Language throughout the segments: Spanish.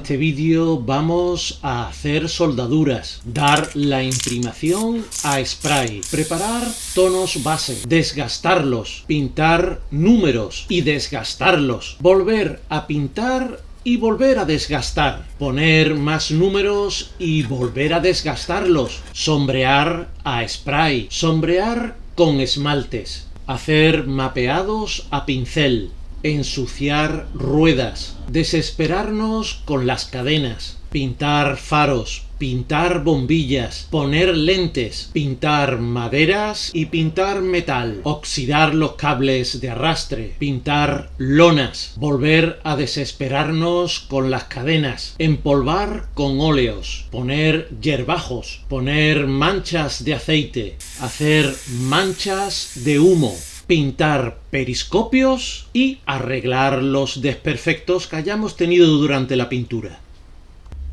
este vídeo vamos a hacer soldaduras, dar la imprimación a spray, preparar tonos base, desgastarlos, pintar números y desgastarlos, volver a pintar y volver a desgastar, poner más números y volver a desgastarlos, sombrear a spray, sombrear con esmaltes, hacer mapeados a pincel, ensuciar ruedas, desesperarnos con las cadenas, pintar faros, pintar bombillas, poner lentes, pintar maderas y pintar metal, oxidar los cables de arrastre, pintar lonas, volver a desesperarnos con las cadenas, empolvar con óleos, poner yerbajos, poner manchas de aceite, hacer manchas de humo, pintar periscopios y arreglar los desperfectos que hayamos tenido durante la pintura.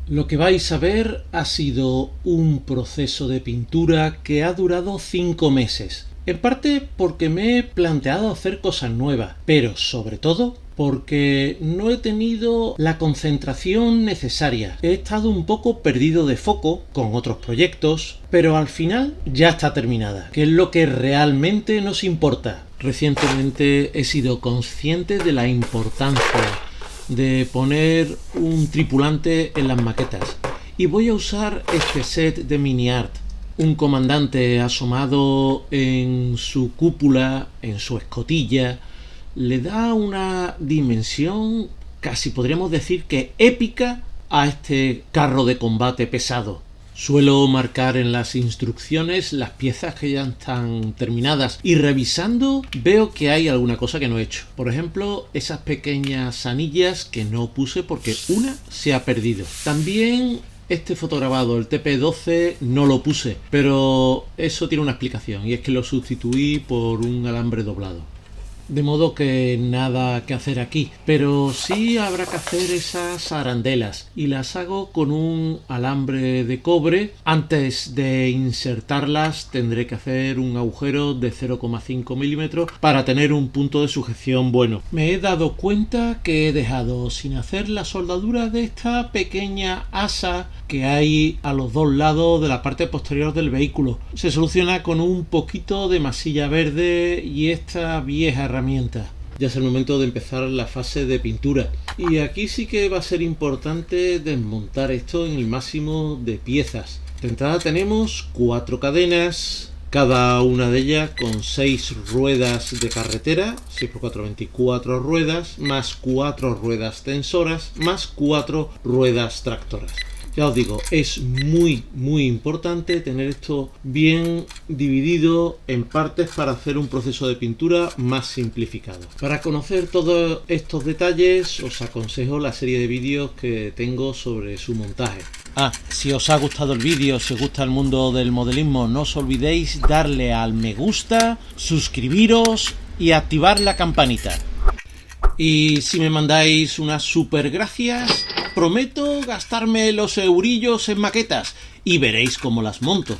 Lo que vais a ver ha sido un proceso de pintura que ha durado 5 meses. En parte porque me he planteado hacer cosas nuevas, pero sobre todo porque no he tenido la concentración necesaria. He estado un poco perdido de foco con otros proyectos, pero al final ya está terminada, que es lo que realmente nos importa. Recientemente he sido consciente de la importancia de poner un tripulante en las maquetas y voy a usar este set de mini art. Un comandante asomado en su cúpula, en su escotilla, le da una dimensión casi podríamos decir que épica a este carro de combate pesado. Suelo marcar en las instrucciones las piezas que ya están terminadas y revisando veo que hay alguna cosa que no he hecho. Por ejemplo, esas pequeñas anillas que no puse porque una se ha perdido. También este fotograbado, el TP12, no lo puse, pero eso tiene una explicación y es que lo sustituí por un alambre doblado. De modo que nada que hacer aquí, pero sí habrá que hacer esas arandelas y las hago con un alambre de cobre. Antes de insertarlas tendré que hacer un agujero de 0,5 milímetros para tener un punto de sujeción bueno. Me he dado cuenta que he dejado sin hacer la soldadura de esta pequeña asa que hay a los dos lados de la parte posterior del vehículo. Se soluciona con un poquito de masilla verde y esta vieja herramienta. Ya es el momento de empezar la fase de pintura y aquí sí que va a ser importante desmontar esto en el máximo de piezas. De entrada tenemos 4 cadenas, cada una de ellas con 6 ruedas de carretera, 6×4, 24 ruedas, más 4 ruedas tensoras, más 4 ruedas tractoras. Ya os digo, es muy importante tener esto bien dividido en partes para hacer un proceso de pintura más simplificado. Para conocer todos estos detalles os aconsejo la serie de vídeos que tengo sobre su montaje. Si os ha gustado el vídeo, si os gusta el mundo del modelismo, no os olvidéis darle al me gusta, suscribiros y activar la campanita. Y si me mandáis unas super gracias, prometo gastarme los eurillos en maquetas y veréis cómo las monto.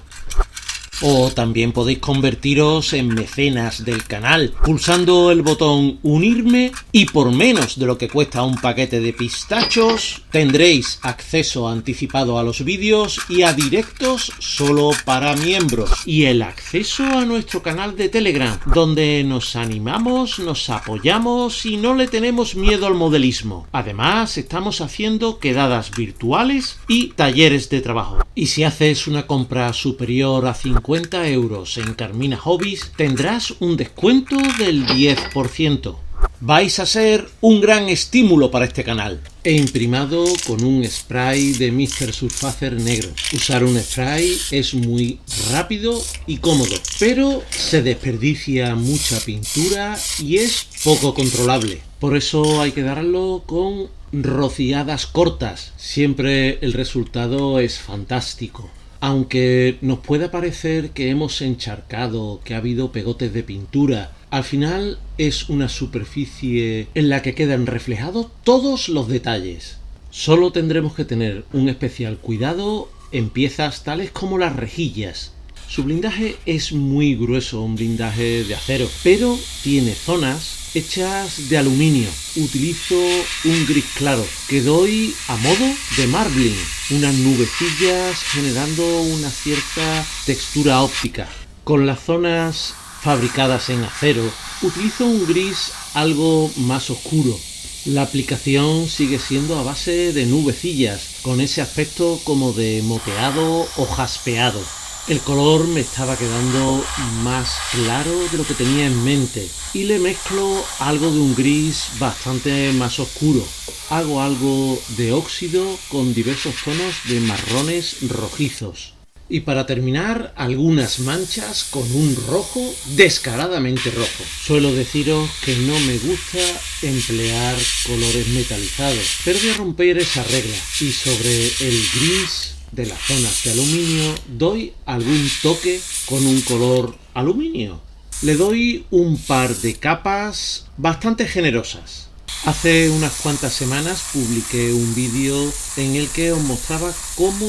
O también podéis convertiros en mecenas del canal pulsando el botón unirme y por menos de lo que cuesta un paquete de pistachos tendréis acceso anticipado a los vídeos y a directos solo para miembros y el acceso a nuestro canal de Telegram donde nos animamos, nos apoyamos y no le tenemos miedo al modelismo. Además estamos haciendo quedadas virtuales y talleres de trabajo. Y si haces una compra superior a 50 euros en Carmina Hobbies tendrás un descuento del 10%. Vais a ser un gran estímulo para este canal. He imprimado con un spray de Mr. Surfacer negro. Usar un spray es muy rápido y cómodo, pero se desperdicia mucha pintura y es poco controlable. Por eso hay que darlo con rociadas cortas. Siempre el resultado es fantástico. Aunque nos pueda parecer que hemos encharcado, que ha habido pegotes de pintura, al final es una superficie en la que quedan reflejados todos los detalles. Solo tendremos que tener un especial cuidado en piezas tales como las rejillas. Su blindaje es muy grueso, un blindaje de acero, pero tiene zonas hechas de aluminio. Utilizo un gris claro que doy a modo de marbling, unas nubecillas generando una cierta textura óptica. Con las zonas fabricadas en acero, utilizo un gris algo más oscuro. La aplicación sigue siendo a base de nubecillas, con ese aspecto como de moteado o jaspeado. El color me estaba quedando más claro de lo que tenía en mente y le mezclo algo de un gris bastante más oscuro. Hago algo de óxido con diversos tonos de marrones rojizos. Y para terminar, algunas manchas con un rojo descaradamente rojo. Suelo deciros que no me gusta emplear colores metalizados, pero voy a romper esa regla y sobre el gris de las zonas de aluminio doy algún toque con un color aluminio. Le doy un par de capas bastante generosas. Hace unas cuantas semanas publiqué un vídeo en el que os mostraba cómo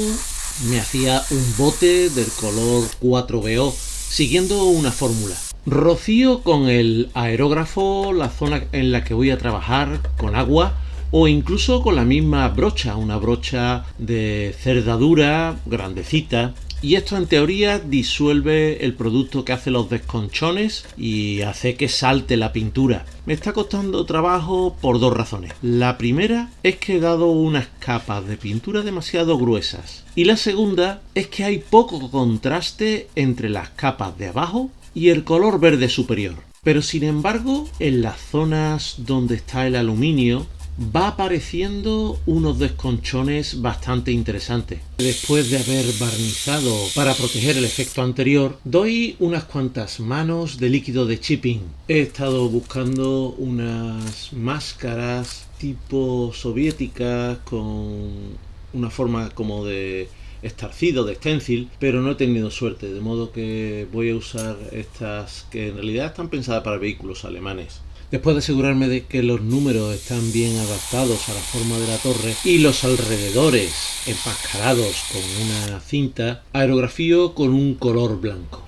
me hacía un bote del color 4BO siguiendo una fórmula. Rocío con el aerógrafo la zona en la que voy a trabajar con agua o incluso con la misma brocha, una brocha de cerdadura grandecita. Y esto en teoría disuelve el producto que hace los desconchones y hace que salte la pintura. Me está costando trabajo por dos razones. La primera es que he dado unas capas de pintura demasiado gruesas. Y la segunda es que hay poco contraste entre las capas de abajo y el color verde superior. Pero sin embargo, en las zonas donde está el aluminio, va apareciendo unos desconchones bastante interesantes. Después de haber barnizado para proteger el efecto anterior, doy unas cuantas manos de líquido de chipping. He estado buscando unas máscaras tipo soviéticas con una forma como de estarcido, de stencil, pero no he tenido suerte, de modo que voy a usar estas que en realidad están pensadas para vehículos alemanes. Después de asegurarme de que los números están bien adaptados a la forma de la torre y los alrededores enmascarados con una cinta, aerografío con un color blanco.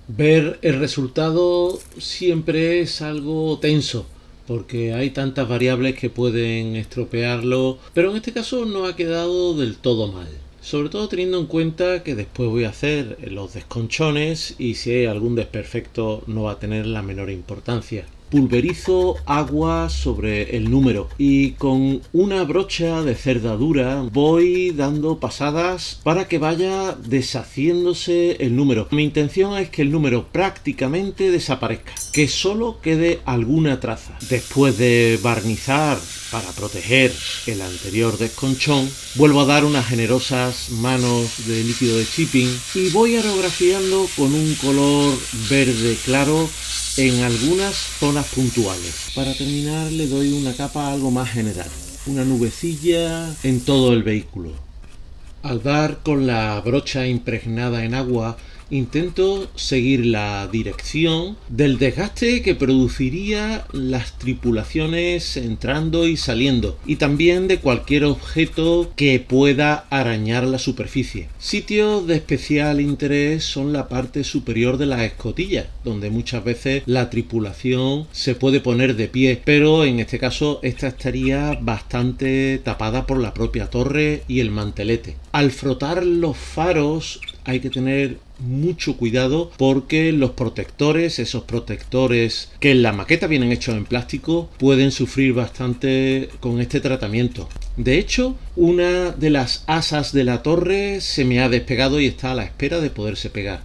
Ver el resultado siempre es algo tenso, porque hay tantas variables que pueden estropearlo, pero en este caso no ha quedado del todo mal. Sobre todo teniendo en cuenta que después voy a hacer los desconchones y si hay algún desperfecto no va a tener la menor importancia. Pulverizo agua sobre el número y con una brocha de cerdadura voy dando pasadas para que vaya deshaciéndose el número. Mi intención es que el número prácticamente desaparezca, que solo quede alguna traza. Después de barnizar para proteger el anterior desconchón, vuelvo a dar unas generosas manos de líquido de chipping y voy aerografiando con un color verde claro en algunas zonas puntuales. Para terminar le doy una capa algo más general, una nubecilla en todo el vehículo. Al dar con la brocha impregnada en agua, intento seguir la dirección del desgaste que produciría las tripulaciones entrando y saliendo, y también de cualquier objeto que pueda arañar la superficie. Sitios de especial interés son la parte superior de las escotillas, donde muchas veces la tripulación se puede poner de pie, pero en este caso esta estaría bastante tapada por la propia torre y el mantelete. Al frotar los faros hay que tener mucho cuidado porque los protectores, esos protectores que en la maqueta vienen hechos en plástico, pueden sufrir bastante con este tratamiento. De hecho, una de las asas de la torre se me ha despegado y está a la espera de poderse pegar.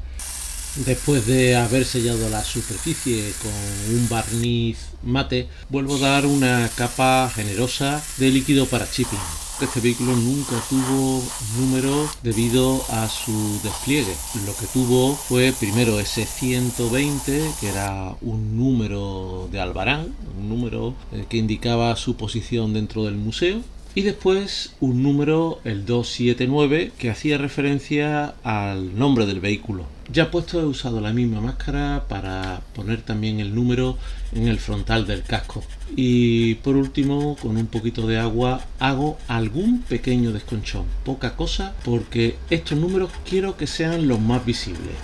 Después de haber sellado la superficie con un barniz mate, vuelvo a dar una capa generosa de líquido para chipping. Este vehículo nunca tuvo número debido a su despliegue. Lo que tuvo fue primero ese 120, que era un número de Albarán, un número que indicaba su posición dentro del museo. Y después un número, el 279, que hacía referencia al nombre del vehículo. Ya puesto he usado la misma máscara para poner también el número en el frontal del casco. Y por último, con un poquito de agua hago algún pequeño desconchón. Poca cosa, porque estos números quiero que sean los más visibles.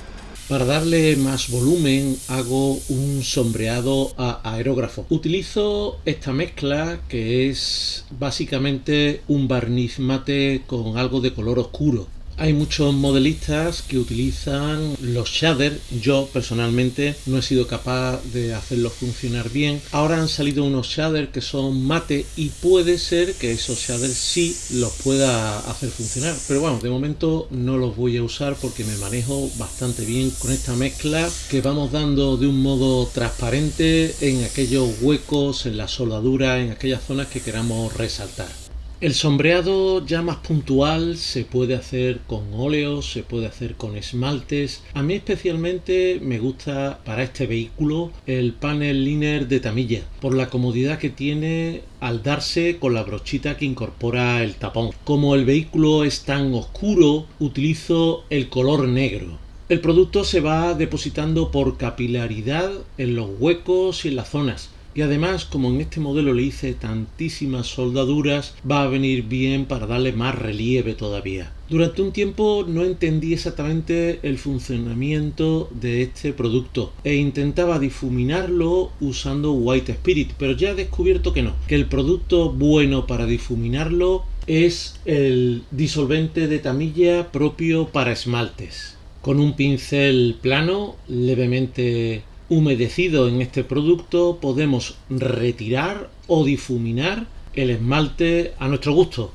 Para darle más volumen hago un sombreado a aerógrafo. Utilizo esta mezcla que es básicamente un barniz mate con algo de color oscuro. Hay muchos modelistas que utilizan los shaders. Yo personalmente no he sido capaz de hacerlos funcionar bien. Ahora han salido unos shaders que son mate y puede ser que esos shaders sí los pueda hacer funcionar. Pero bueno, de momento no los voy a usar porque me manejo bastante bien con esta mezcla que vamos dando de un modo transparente en aquellos huecos, en la soldadura, en aquellas zonas que queramos resaltar. El sombreado ya más puntual se puede hacer con óleos, se puede hacer con esmaltes. A mí especialmente me gusta para este vehículo el panel liner de Tamiya, por la comodidad que tiene al darse con la brochita que incorpora el tapón. Como el vehículo es tan oscuro, utilizo el color negro. El producto se va depositando por capilaridad en los huecos y en las zonas. Y además, como en este modelo le hice tantísimas soldaduras, va a venir bien para darle más relieve todavía. Durante un tiempo no entendí exactamente el funcionamiento de este producto e intentaba difuminarlo usando White Spirit, pero ya he descubierto que no, que el producto bueno para difuminarlo es el disolvente de Tamiya propio para esmaltes. Con un pincel plano, levemente humedecido en este producto, podemos retirar o difuminar el esmalte a nuestro gusto.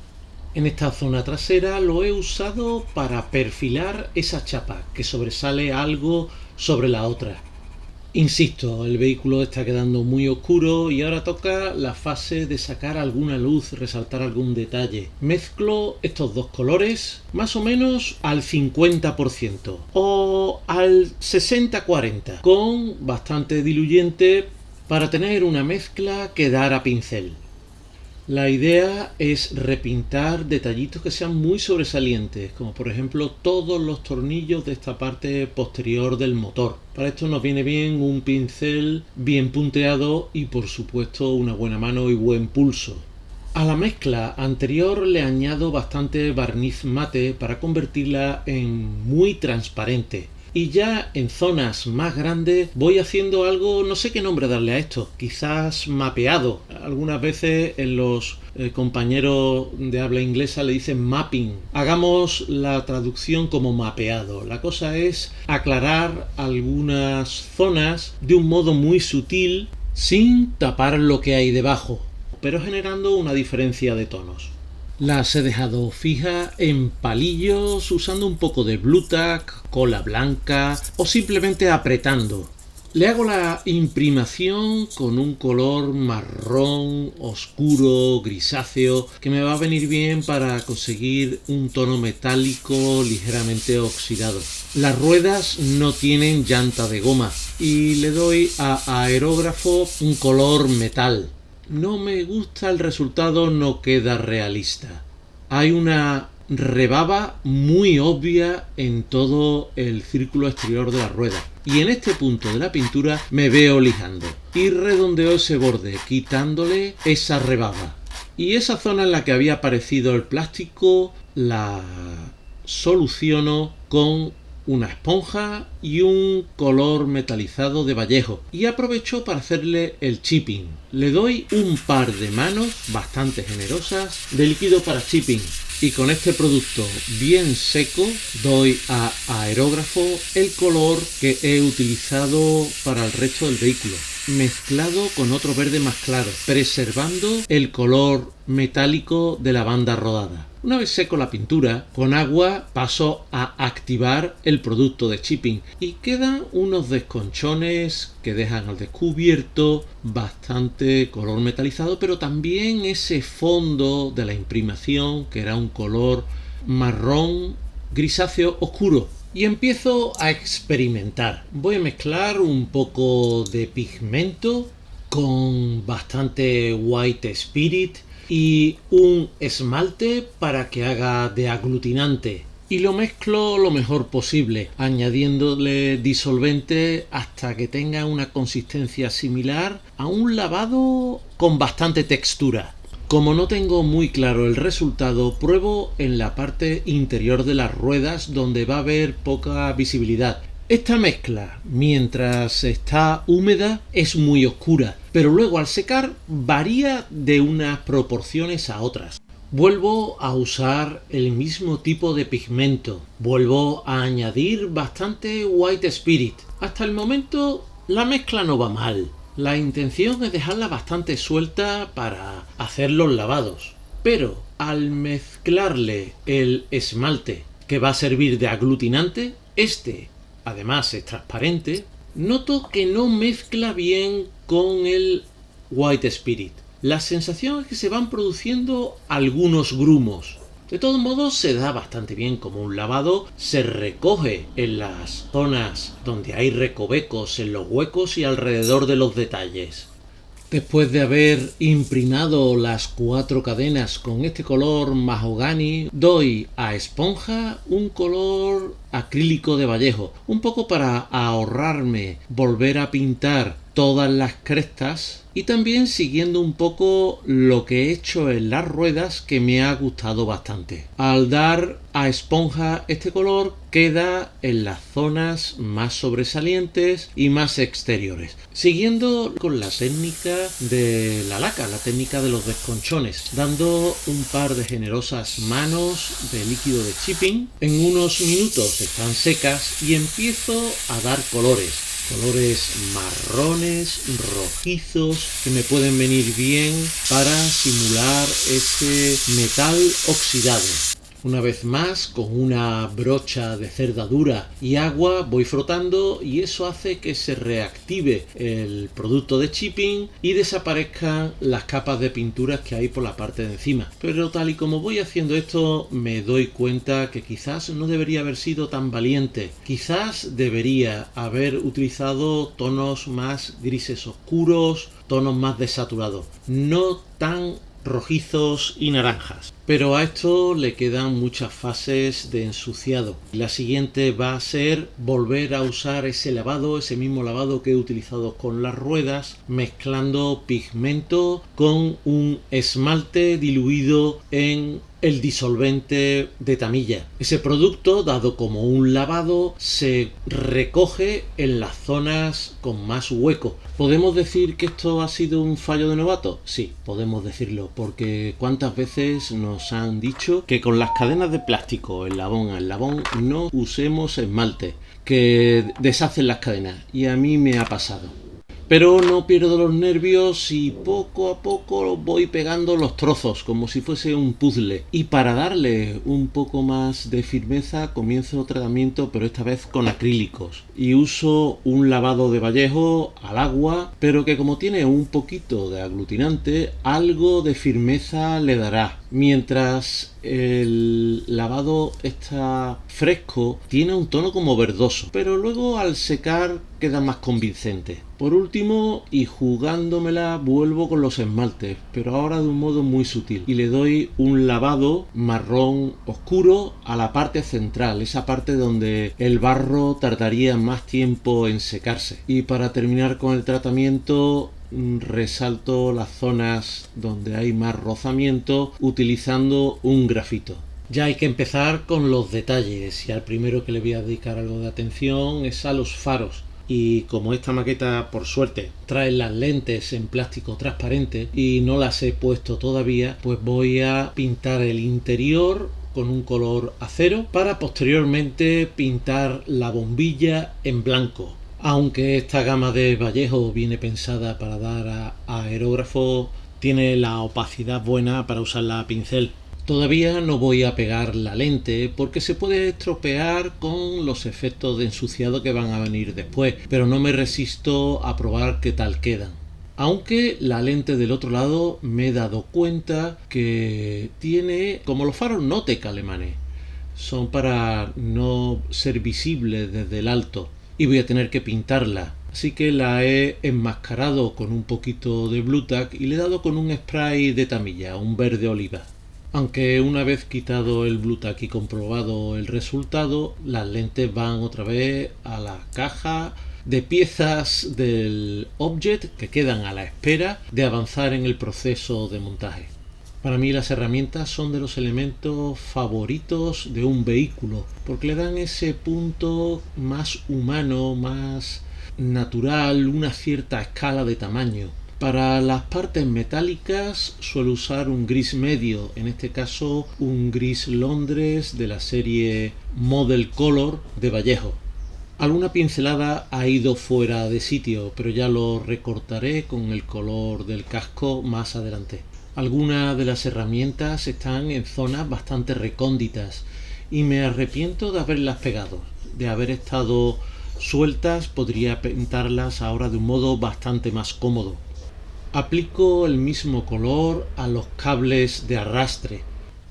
En esta zona trasera lo he usado para perfilar esa chapa que sobresale algo sobre la otra. Insisto, el vehículo está quedando muy oscuro y ahora toca la fase de sacar alguna luz, resaltar algún detalle. Mezclo estos dos colores más o menos al 50% o al 60-40 con bastante diluyente para tener una mezcla que dar a pincel. La idea es repintar detallitos que sean muy sobresalientes, como por ejemplo todos los tornillos de esta parte posterior del motor. Para esto nos viene bien un pincel bien punteado y por supuesto una buena mano y buen pulso. A la mezcla anterior le añado bastante barniz mate para convertirla en muy transparente. Y ya en zonas más grandes voy haciendo algo, no sé qué nombre darle a esto, quizás mapeado. Algunas veces en los compañeros de habla inglesa le dicen mapping. Hagamos la traducción como mapeado. La cosa es aclarar algunas zonas de un modo muy sutil sin tapar lo que hay debajo, pero generando una diferencia de tonos. Las he dejado fijas en palillos usando un poco de Blu Tack, cola blanca o simplemente apretando. Le hago la imprimación con un color marrón, oscuro, grisáceo, que me va a venir bien para conseguir un tono metálico ligeramente oxidado. Las ruedas no tienen llanta de goma y le doy a aerógrafo un color metal. No me gusta el resultado, no queda realista. Hay una rebaba muy obvia en todo el círculo exterior de la rueda. Y en este punto de la pintura me veo lijando. Y redondeo ese borde, quitándole esa rebaba. Y esa zona en la que había aparecido el plástico la soluciono con una esponja y un color metalizado de Vallejo y aprovecho para hacerle el chipping. Le doy un par de manos bastante generosas de líquido para chipping y con este producto bien seco doy a aerógrafo el color que he utilizado para el resto del vehículo, mezclado con otro verde más claro, preservando el color metálico de la banda rodada. Una vez seco la pintura, con agua paso a activar el producto de chipping y quedan unos desconchones que dejan al descubierto bastante color metalizado, pero también ese fondo de la imprimación que era un color marrón grisáceo oscuro. Y empiezo a experimentar. Voy a mezclar un poco de pigmento con bastante White Spirit y un esmalte para que haga de aglutinante. Y lo mezclo lo mejor posible, añadiéndole disolvente hasta que tenga una consistencia similar a un lavado con bastante textura. Como no tengo muy claro el resultado, pruebo en la parte interior de las ruedas donde va a haber poca visibilidad. Esta mezcla, mientras está húmeda, es muy oscura, pero luego al secar varía de unas proporciones a otras. Vuelvo a usar el mismo tipo de pigmento, vuelvo a añadir bastante White Spirit. Hasta el momento la mezcla no va mal. La intención es dejarla bastante suelta para hacer los lavados, pero al mezclarle el esmalte que va a servir de aglutinante, además es transparente, noto que no mezcla bien con el White Spirit. La sensación es que se van produciendo algunos grumos. De todos modos se da bastante bien como un lavado, se recoge en las zonas donde hay recovecos, en los huecos y alrededor de los detalles. Después de haber imprimado las 4 cadenas con este color mahogany, doy a esponja un color acrílico de Vallejo, un poco para ahorrarme volver a pintar todas las crestas y también siguiendo un poco lo que he hecho en las ruedas, que me ha gustado bastante. Al dar a esponja este color queda en las zonas más sobresalientes y más exteriores, siguiendo con la técnica de la laca, la técnica de los desconchones, dando un par de generosas manos de líquido de chipping. En unos minutos están secas y empiezo a dar colores marrones, rojizos, que me pueden venir bien para simular ese metal oxidado. Una vez más, con una brocha de cerda dura y agua voy frotando y eso hace que se reactive el producto de chipping y desaparezcan las capas de pinturas que hay por la parte de encima. Pero tal y como voy haciendo esto, me doy cuenta que quizás no debería haber sido tan valiente. Quizás debería haber utilizado tonos más grises oscuros, tonos más desaturados, no tan rojizos y naranjas. Pero a esto le quedan muchas fases de ensuciado. La siguiente va a ser volver a usar ese mismo lavado que he utilizado con las ruedas, mezclando pigmento con un esmalte diluido en el disolvente de tamilla. Ese producto, dado como un lavado, se recoge en las zonas con más hueco. ¿Podemos decir que esto ha sido un fallo de novato? Sí, podemos decirlo, porque ¿cuántas veces nos han dicho que con las cadenas de plástico, el labón, no usemos esmalte, que deshacen las cadenas? Y a mí me ha pasado. Pero no pierdo los nervios y poco a poco voy pegando los trozos como si fuese un puzzle. Y para darle un poco más de firmeza comienzo tratamiento, pero esta vez con acrílicos. Y uso un lavado de Vallejo al agua, pero que como tiene un poquito de aglutinante, algo de firmeza le dará. Mientras el lavado está fresco, tiene un tono como verdoso, pero luego al secar queda más convincente. Por último, y jugándomela, vuelvo con los esmaltes, pero ahora de un modo muy sutil, y le doy un lavado marrón oscuro a la parte central, esa parte donde el barro tardaría más tiempo en secarse. Y para terminar con el tratamiento, resalto las zonas donde hay más rozamiento utilizando un grafito. Ya hay que empezar con los detalles y al primero que le voy a dedicar algo de atención es a los faros. Y como esta maqueta, por suerte, trae las lentes en plástico transparente y no las he puesto todavía, pues voy a pintar el interior con un color acero para posteriormente pintar la bombilla en blanco. Aunque esta gama de Vallejo viene pensada para dar a aerógrafo, tiene la opacidad buena para usarla a pincel. Todavía no voy a pegar la lente porque se puede estropear con los efectos de ensuciado que van a venir después, pero no me resisto a probar qué tal quedan. Aunque la lente del otro lado me he dado cuenta que tiene, como los faros Notek alemanes, son para no ser visibles desde el alto y voy a tener que pintarla. Así que la he enmascarado con un poquito de Blu Tack y le he dado con un spray de tamilla, un verde oliva. Aunque una vez quitado el Blu Tack y comprobado el resultado, las lentes van otra vez a la caja de piezas del Objet que quedan a la espera de avanzar en el proceso de montaje. Para mí las herramientas son de los elementos favoritos de un vehículo, porque le dan ese punto más humano, más natural, una cierta escala de tamaño. Para las partes metálicas suelo usar un gris medio, en este caso un gris Londres de la serie Model Color de Vallejo. Alguna pincelada ha ido fuera de sitio, pero ya lo recortaré con el color del casco más adelante. Algunas de las herramientas están en zonas bastante recónditas y me arrepiento de haberlas pegado. De haber estado sueltas podría pintarlas ahora de un modo bastante más cómodo. Aplico el mismo color a los cables de arrastre.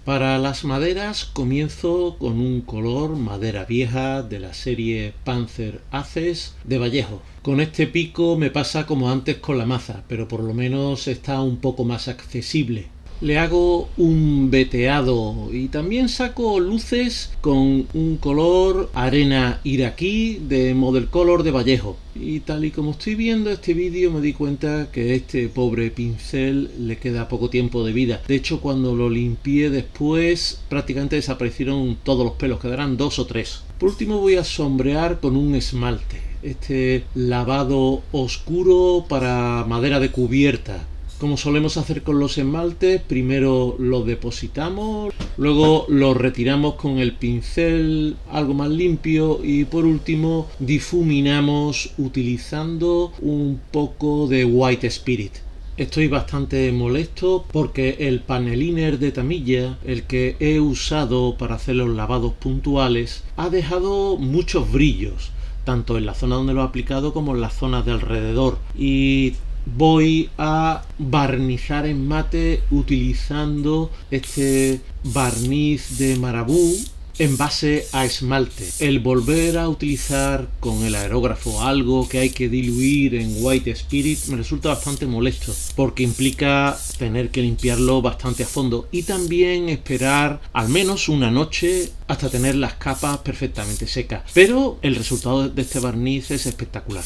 Para las maderas comienzo con un color madera vieja de la serie Panzer Aces de Vallejo. Con este pico me pasa como antes con la maza, pero por lo menos está un poco más accesible. Le hago un veteado y también saco luces con un color arena iraquí de Model Color de Vallejo. Y tal y como estoy viendo este vídeo me di cuenta que este pobre pincel le queda poco tiempo de vida. De hecho, cuando lo limpié después prácticamente desaparecieron todos los pelos, quedarán 2 o 3. Por último voy a sombrear con un esmalte. Este lavado oscuro para madera de cubierta. Como solemos hacer con los esmaltes, primero lo depositamos, luego lo retiramos con el pincel algo más limpio y por último difuminamos utilizando un poco de White Spirit. Estoy bastante molesto porque el paneliner de Tamiya, el que he usado para hacer los lavados puntuales, ha dejado muchos brillos, tanto en la zona donde lo he aplicado como en las zonas de alrededor, y voy a barnizar en mate utilizando este barniz de Marabou en base a esmalte. El volver a utilizar con el aerógrafo algo que hay que diluir en White Spirit me resulta bastante molesto porque implica tener que limpiarlo bastante a fondo y también esperar al menos una noche hasta tener las capas perfectamente secas. Pero el resultado de este barniz es espectacular.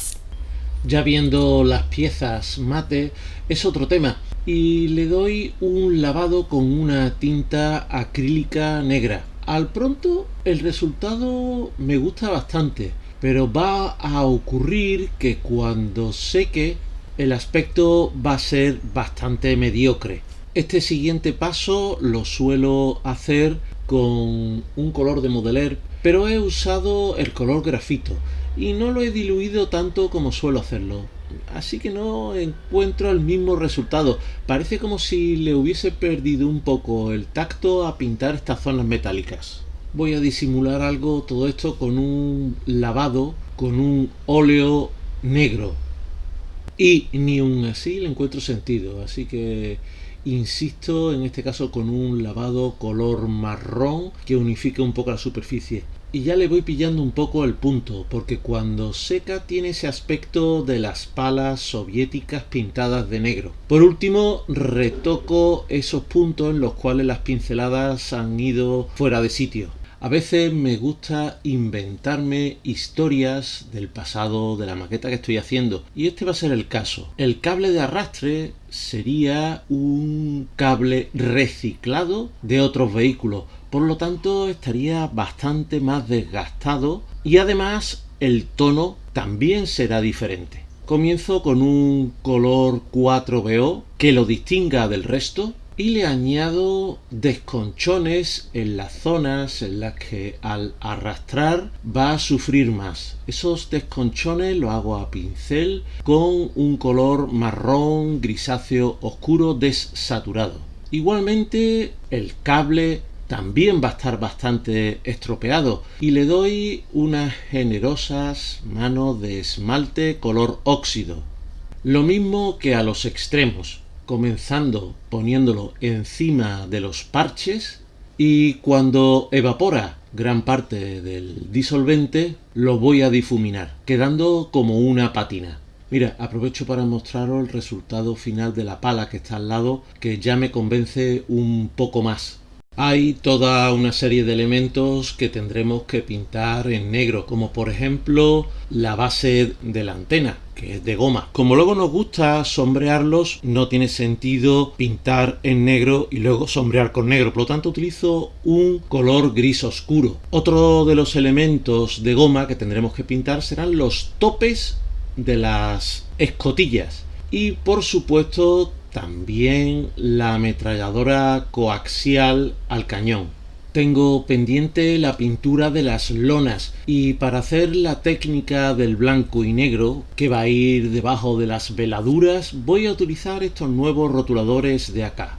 Ya viendo las piezas mate es otro tema y le doy un lavado con una tinta acrílica negra. Al pronto el resultado me gusta bastante, pero va a ocurrir que cuando seque el aspecto va a ser bastante mediocre. Este siguiente paso lo suelo hacer con un color de Modeler, pero he usado el color grafito y no lo he diluido tanto como suelo hacerlo, así que no encuentro el mismo resultado. Parece como si le hubiese perdido un poco el tacto a pintar estas zonas metálicas. Voy a disimular algo todo esto con un lavado con un óleo negro y ni aun así le encuentro sentido, así que insisto en este caso con un lavado color marrón que unifique un poco la superficie. Y ya le voy pillando un poco el punto, porque cuando seca tiene ese aspecto de las palas soviéticas pintadas de negro. Por último, retoco esos puntos en los cuales las pinceladas han ido fuera de sitio. A veces me gusta inventarme historias del pasado de la maqueta que estoy haciendo, y este va a ser el caso. El cable de arrastre sería un cable reciclado de otros vehículos, por lo tanto estaría bastante más desgastado y además el tono también será diferente. Comienzo con un color 4BO que lo distinga del resto y le añado desconchones en las zonas en las que al arrastrar va a sufrir más. Esos desconchones los hago a pincel con un color marrón grisáceo oscuro desaturado. Igualmente el cable también va a estar bastante estropeado y le doy unas generosas manos de esmalte color óxido. Lo mismo que a los extremos, comenzando poniéndolo encima de los parches y cuando evapora gran parte del disolvente lo voy a difuminar, quedando como una pátina. Mira, aprovecho para mostraros el resultado final de la pala que está al lado, que ya me convence un poco más. Hay toda una serie de elementos que tendremos que pintar en negro, como por ejemplo la base de la antena, que es de goma. Como luego nos gusta sombrearlos, no tiene sentido pintar en negro y luego sombrear con negro, por lo tanto utilizo un color gris oscuro. Otro de los elementos de goma que tendremos que pintar serán los topes de las escotillas y por supuesto también la ametralladora coaxial al cañón. Tengo pendiente la pintura de las lonas y para hacer la técnica del blanco y negro que va a ir debajo de las veladuras voy a utilizar estos nuevos rotuladores de acá.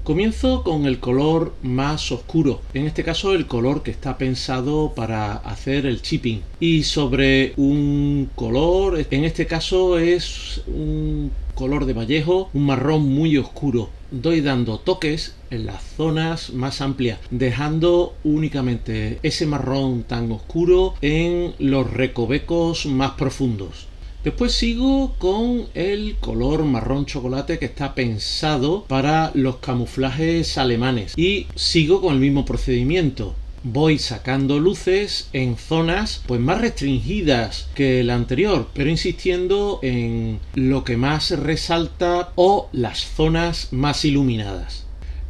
Comienzo con el color más oscuro, en este caso el color que está pensado para hacer el chipping, y sobre un color, en este caso es un color de Vallejo, un marrón muy oscuro. Doy dando toques en las zonas más amplias, dejando únicamente ese marrón tan oscuro en los recovecos más profundos. Después sigo con el color marrón chocolate que está pensado para los camuflajes alemanes y sigo con el mismo procedimiento. Voy sacando luces en zonas pues más restringidas que la anterior, pero insistiendo en lo que más resalta o las zonas más iluminadas.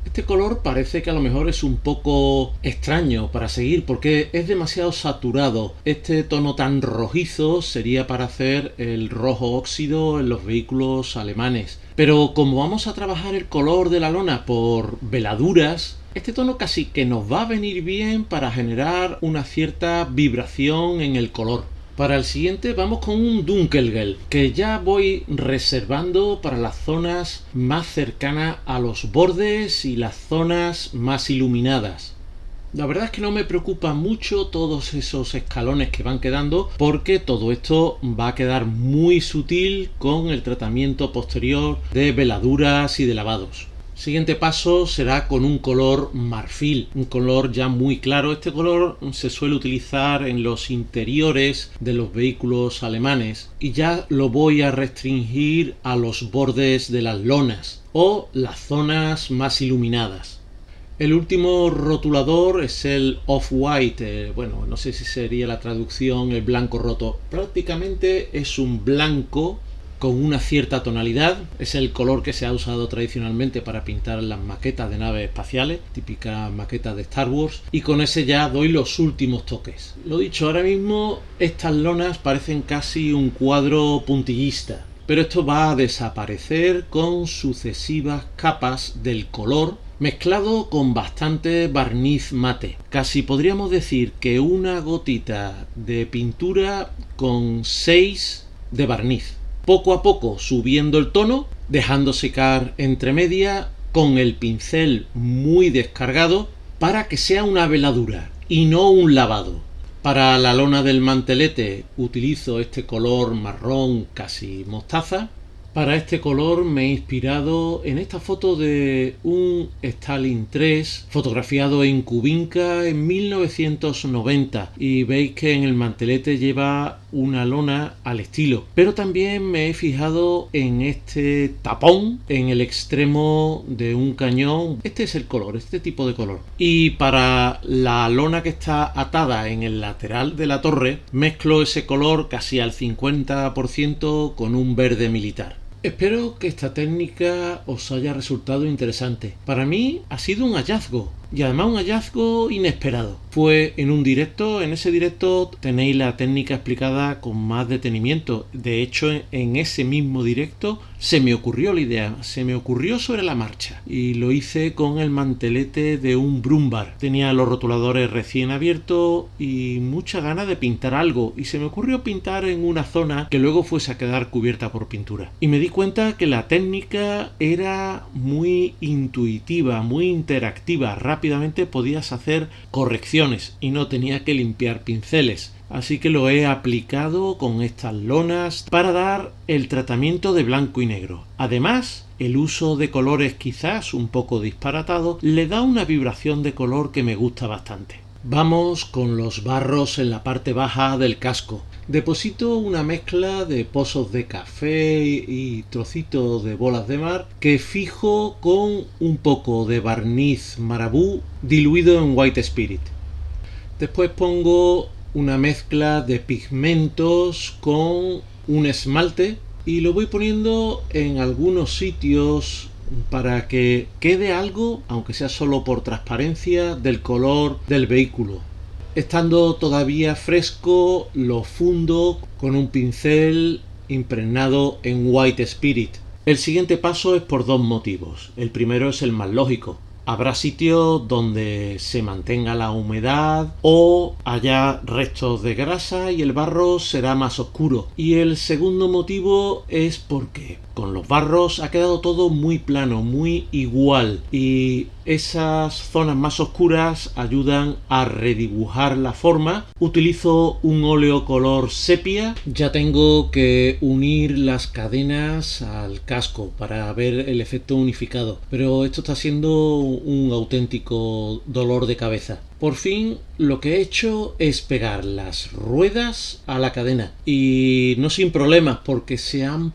Este color parece que a lo mejor es un poco extraño para seguir porque es demasiado saturado. Este tono tan rojizo sería para hacer el rojo óxido en los vehículos alemanes. Pero como vamos a trabajar el color de la lona por veladuras, este tono casi que nos va a venir bien para generar una cierta vibración en el color. Para el siguiente vamos con un Dunkelgelb, que ya voy reservando para las zonas más cercanas a los bordes y las zonas más iluminadas. La verdad es que no me preocupa mucho todos esos escalones que van quedando porque todo esto va a quedar muy sutil con el tratamiento posterior de veladuras y de lavados. Siguiente paso será con un color marfil, un color ya muy claro. Este color se suele utilizar en los interiores de los vehículos alemanes y ya lo voy a restringir a los bordes de las lonas o las zonas más iluminadas. El último rotulador es el off-white, bueno, no sé si sería la traducción el blanco roto. Prácticamente es un blanco con una cierta tonalidad, es el color que se ha usado tradicionalmente para pintar las maquetas de naves espaciales, típicas maquetas de Star Wars, y con ese ya doy los últimos toques. Lo dicho, ahora mismo estas lonas parecen casi un cuadro puntillista, pero esto va a desaparecer con sucesivas capas del color mezclado con bastante barniz mate. Casi podríamos decir que una gotita de pintura con 6 de barniz. Poco a poco subiendo el tono, dejando secar entre media con el pincel muy descargado para que sea una veladura y no un lavado. Para la lona del mantelete utilizo este color marrón casi mostaza. Para este color me he inspirado en esta foto de un Stalin 3 fotografiado en Kubinka en 1990 y veis que en el mantelete lleva una lona al estilo, pero también me he fijado en este tapón en el extremo de un cañón. Este es el color, este tipo de color. Y para la lona que está atada en el lateral de la torre mezclo ese color casi al 50% con un verde militar. Espero que esta técnica os haya resultado interesante. Para mí ha sido un hallazgo y además un hallazgo inesperado. Fue en un directo, en ese directo tenéis la técnica explicada con más detenimiento. De hecho, en ese mismo directo se me ocurrió la idea, se me ocurrió sobre la marcha y lo hice con el mantelete de un Brumbar. Tenía los rotuladores recién abiertos y mucha ganas de pintar algo y se me ocurrió pintar en una zona que luego fuese a quedar cubierta por pintura. Y me di cuenta que la técnica era muy intuitiva, muy interactiva. Rápidamente podías hacer correcciones y no tenía que limpiar pinceles. Así que lo he aplicado con estas lonas para dar el tratamiento de blanco y negro. Además, el uso de colores quizás un poco disparatados le da una vibración de color que me gusta bastante. Vamos con los barros en la parte baja del casco. Deposito una mezcla de pozos de café y trocitos de bolas de mar que fijo con un poco de barniz marabú diluido en White Spirit. Después pongo una mezcla de pigmentos con un esmalte y lo voy poniendo en algunos sitios para que quede algo, aunque sea solo por transparencia, del color del vehículo. Estando todavía fresco, lo fundo con un pincel impregnado en White Spirit. El siguiente paso es por dos motivos. El primero es el más lógico. Habrá sitios donde se mantenga la humedad o haya restos de grasa y el barro será más oscuro. Y el segundo motivo es porque con los barros ha quedado todo muy plano, muy igual, y esas zonas más oscuras ayudan a redibujar la forma. Utilizo un óleo color sepia. Ya tengo que unir las cadenas al casco para ver el efecto unificado, pero esto está siendo un auténtico dolor de cabeza. Por fin lo que he hecho es pegar las ruedas a la cadena y no sin problemas porque se han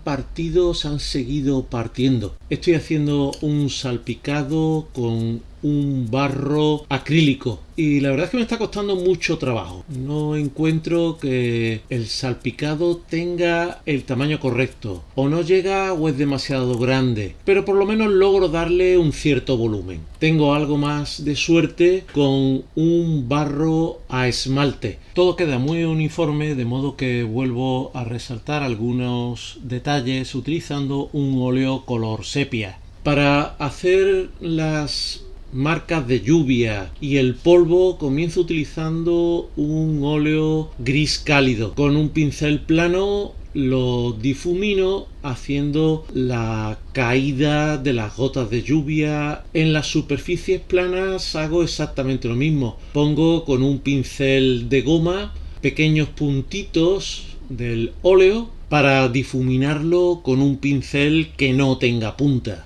seguido partiendo. Estoy haciendo un salpicado con un barro acrílico y la verdad es que me está costando mucho trabajo. No encuentro que el salpicado tenga el tamaño correcto, o no llega o es demasiado grande, pero por lo menos logro darle un cierto volumen. Tengo algo más de suerte con un barro a esmalte. Todo queda muy uniforme, de modo que vuelvo a resaltar algunos detalles utilizando un óleo color sepia. Para hacer las marcas de lluvia y el polvo comienzo utilizando un óleo gris cálido. Con un pincel plano lo difumino haciendo la caída de las gotas de lluvia. En las superficies planas hago exactamente lo mismo. Pongo con un pincel de goma pequeños puntitos del óleo para difuminarlo con un pincel que no tenga punta.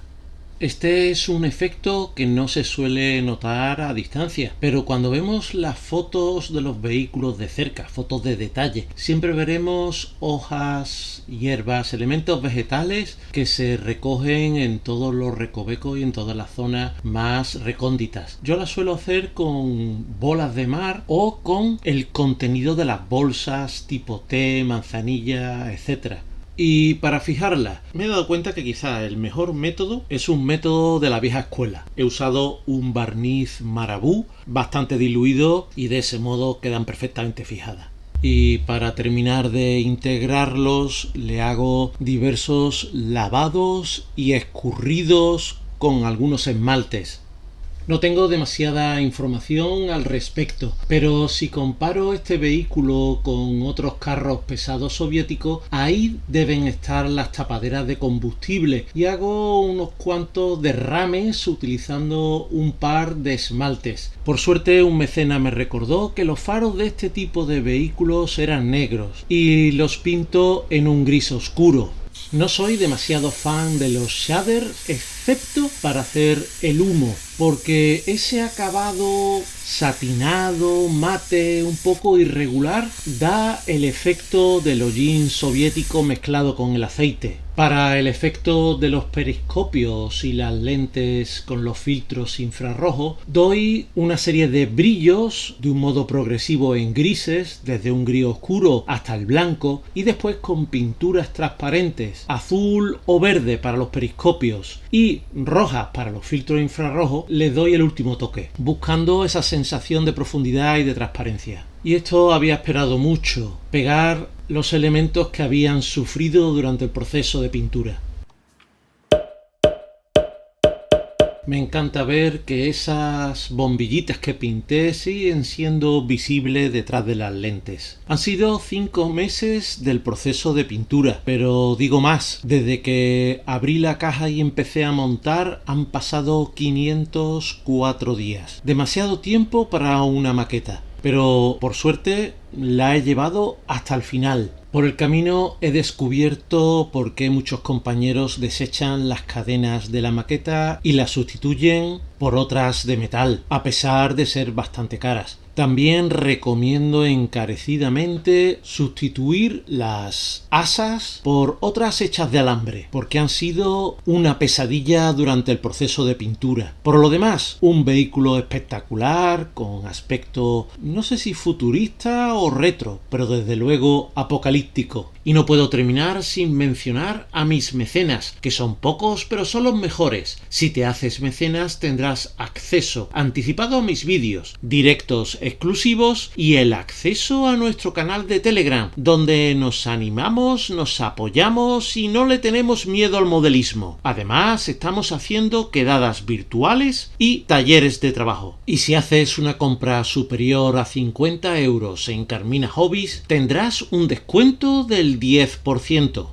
Este es un efecto que no se suele notar a distancia, pero cuando vemos las fotos de los vehículos de cerca, fotos de detalle, siempre veremos hojas, hierbas, elementos vegetales que se recogen en todos los recovecos y en todas las zonas más recónditas. Yo las suelo hacer con bolas de mar o con el contenido de las bolsas tipo té, manzanilla, etc. Y para fijarla, me he dado cuenta que quizá el mejor método es un método de la vieja escuela. He usado un barniz marabú bastante diluido y de ese modo quedan perfectamente fijadas. Y para terminar de integrarlos le hago diversos lavados y escurridos con algunos esmaltes. No tengo demasiada información al respecto, pero si comparo este vehículo con otros carros pesados soviéticos, ahí deben estar las tapaderas de combustible y hago unos cuantos derrames utilizando un par de esmaltes. Por suerte un mecenas me recordó que los faros de este tipo de vehículos eran negros y los pinto en un gris oscuro. No soy demasiado fan de los shaders, excepto para hacer el humo, porque ese acabado satinado, mate, un poco irregular, da el efecto del hollín soviético mezclado con el aceite. Para el efecto de los periscopios y las lentes con los filtros infrarrojos, doy una serie de brillos de un modo progresivo en grises, desde un gris oscuro hasta el blanco, y después con pinturas transparentes, azul o verde para los periscopios y rojas para los filtros infrarrojos, les doy el último toque, buscando esa sensación de profundidad y de transparencia. Y esto había esperado mucho, pegar los elementos que habían sufrido durante el proceso de pintura. Me encanta ver que esas bombillitas que pinté siguen siendo visibles detrás de las lentes. Han sido 5 meses del proceso de pintura, pero digo más, desde que abrí la caja y empecé a montar han pasado 504 días. Demasiado tiempo para una maqueta. Pero por suerte la he llevado hasta el final. Por el camino he descubierto por qué muchos compañeros desechan las cadenas de la maqueta y las sustituyen por otras de metal, a pesar de ser bastante caras. También recomiendo encarecidamente sustituir las asas por otras hechas de alambre, porque han sido una pesadilla durante el proceso de pintura. Por lo demás, un vehículo espectacular, con aspecto no sé si futurista o retro, pero desde luego apocalíptico. Y no puedo terminar sin mencionar a mis mecenas, que son pocos pero son los mejores. Si te haces mecenas tendrás acceso anticipado a mis vídeos, directos exclusivos y el acceso a nuestro canal de Telegram, donde nos animamos, nos apoyamos y no le tenemos miedo al modelismo. Además, estamos haciendo quedadas virtuales y talleres de trabajo. Y si haces una compra superior a 50 € en Carmina Hobbies, tendrás un descuento del 10%.